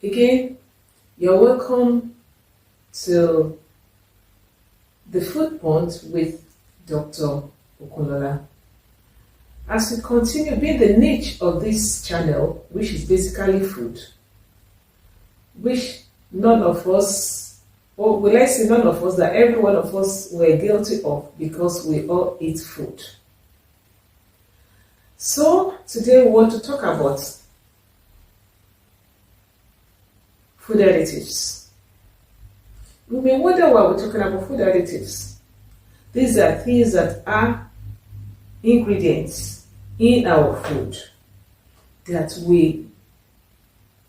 Again, you're welcome to the Food Point with Dr. Okunola. As we continue being the niche of this channel, which is basically food, which none of us, or will I say none of us, that every one of us were guilty of because we all eat food. So today we want to talk about food additives. You may wonder why we're talking about food additives. These are things that are ingredients in our food that we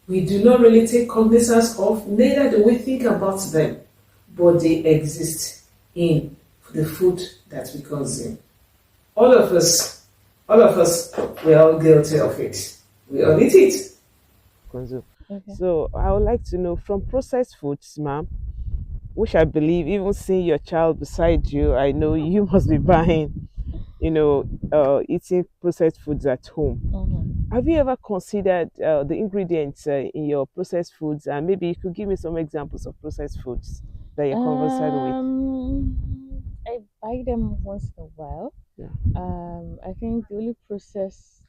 do not really take cognizance of, neither do we think about them, but they exist in the food that we consume. All of us, we're all guilty of it. We all eat it. Consume. Okay. So I would like to know, from processed foods, ma'am, which I believe, even seeing your child beside you, I know you must be buying, eating processed foods at home. Mm-hmm. Have you ever considered the ingredients in your processed foods? And maybe you could give me some examples of processed foods that you're conversant with. I buy them once in a while. Yeah. I think the only processed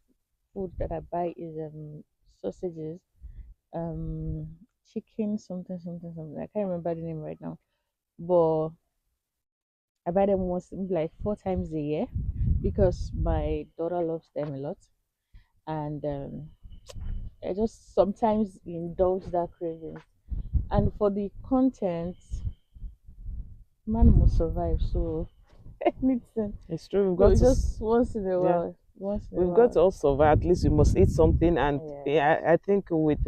food that I buy is sausages, chicken, something, something, something. I can't remember the name right now, but I buy them once, like 4 times a year, because my daughter loves them a lot, and I just sometimes indulge that craving. And for the content, man must survive, so anything. It's true. So just once in a while, We've got to also, at least we must eat something. And Yeah. I think with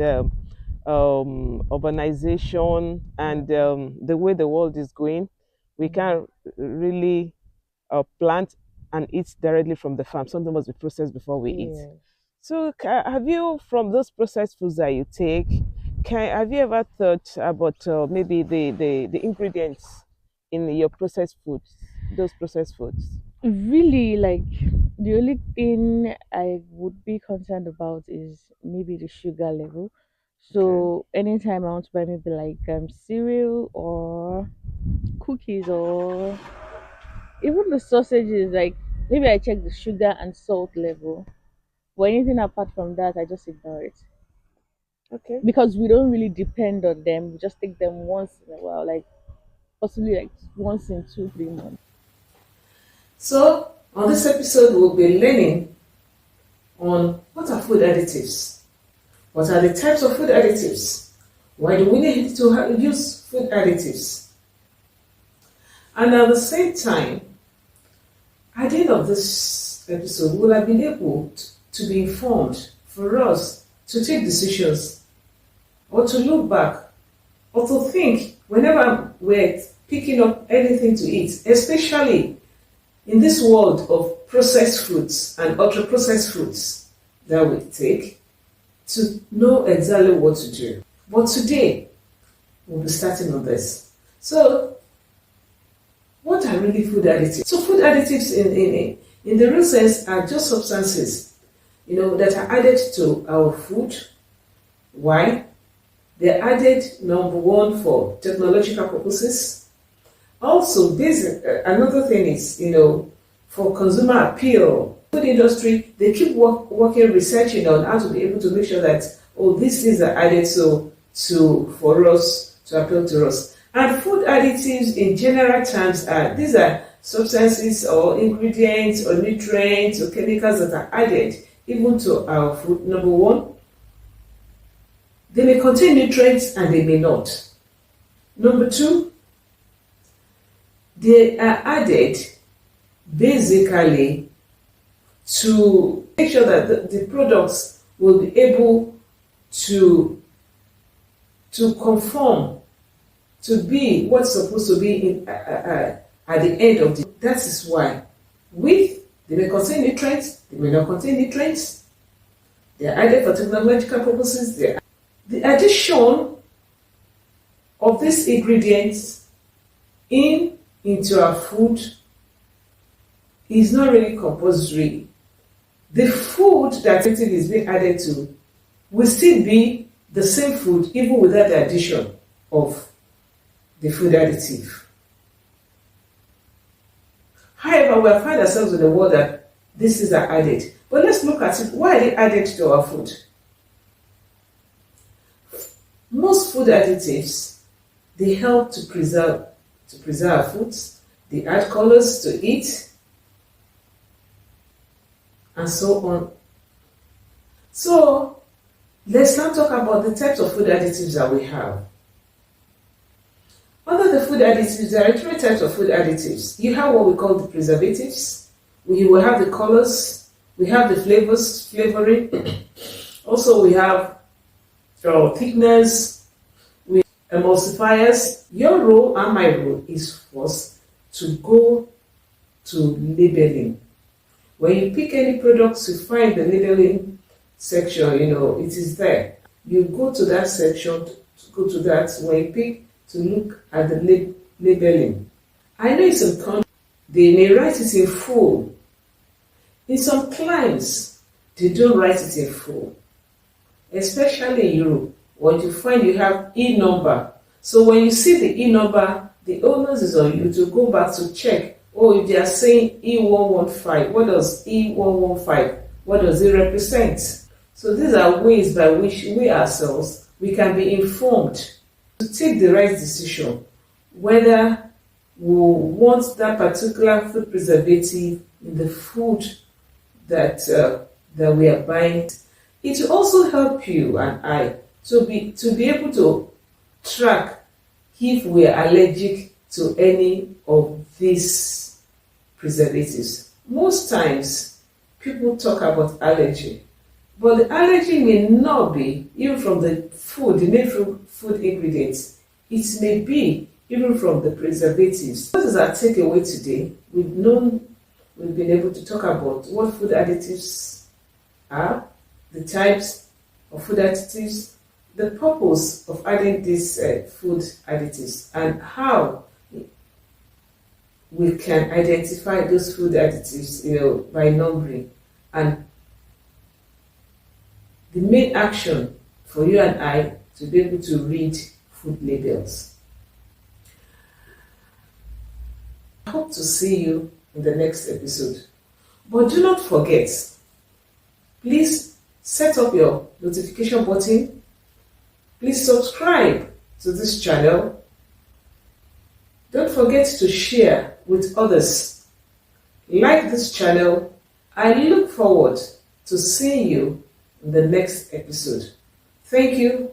urbanization and the way the world is going, we can't really plant and eat directly from the farm. Something must be processed before we eat. Yes. So, have you, from those processed foods that you take, have you ever thought about maybe the ingredients in your processed foods, those processed foods? Really, like the only thing I would be concerned about is maybe the sugar level. So anytime I want to buy maybe like cereal or cookies or even the sausages, like maybe I check the sugar and salt level. But anything apart from that, I just ignore it Okay. because we don't really depend on them. We just take them once in a while, like possibly like once in 2, 3 months. So on this episode, we'll be learning on what are food additives, what are the types of food additives, why do we need to use food additives, and at the same time, at the end of this episode, we'll have been able to be informed for us to take decisions or to look back or to think whenever we're picking up anything to eat, especially in this world of processed foods and ultra processed foods that we take, to know exactly what to do. But today, we'll be starting on this. So, what are really food additives? So, food additives in the real sense are just substances, that are added to our food. Why? They're added, number one, for technological purposes. Also, another thing is, for consumer appeal. Food industry, they keep working, researching on how to be able to make sure that, these things are added for us, to appeal to us. And food additives in general terms these are substances or ingredients or nutrients or chemicals that are added even to our food. Number one, they may contain nutrients and they may not. Number two, they are added basically to make sure that the products will be able to conform to be what's supposed to be at the end of the. That is why they may contain nutrients, they may not contain nutrients. They are added for technological purposes. The addition of these ingredients into our food is not really compulsory. The food that is being added to will still be the same food even without the addition of the food additive. However, we have found ourselves in a world that these things are added. But let's look at it. Why are they added to our food? Most food additives, they help to preserve foods. They add colors to it, and so on. So let's now talk about the types of food additives that we have. Under the food additives, there are different types of food additives. You have what we call the preservatives. We will have the colors. We have the flavoring. Also, we have thickeners, with emulsifiers. Your role and my role is first to go to labeling. When you pick any products, you find the labeling section, it is there. You go to that section, go to that, when you pick, to look at the labeling. I know in some countries, they may write it in full. In some climes, they don't write it in full. Especially in Europe, what you find, you have E number. So when you see the E number, the onus is on you to go back to check. Oh, if they are saying E115, what does E115, what does it represent? So these are ways by which we ourselves, we can be informed to take the right decision, whether we want that particular food preservative in the food that we are buying. It will also help you and I to be able to track if we are allergic to any of these preservatives. Most times, people talk about allergy, but the allergy may not be even from the food, the main food ingredients. It may be even from the preservatives. What is our takeaway today? We've been able to talk about what food additives are, the types of food additives, the purpose of adding these food additives, and how we can identify those food additives, by numbering, and the main action for you and I to be able to read food labels. I hope to see you in the next episode. But do not forget, please set up your notification button. Please subscribe to this channel. Don't forget to share with others. Like this channel. I look forward to seeing you in the next episode. Thank you.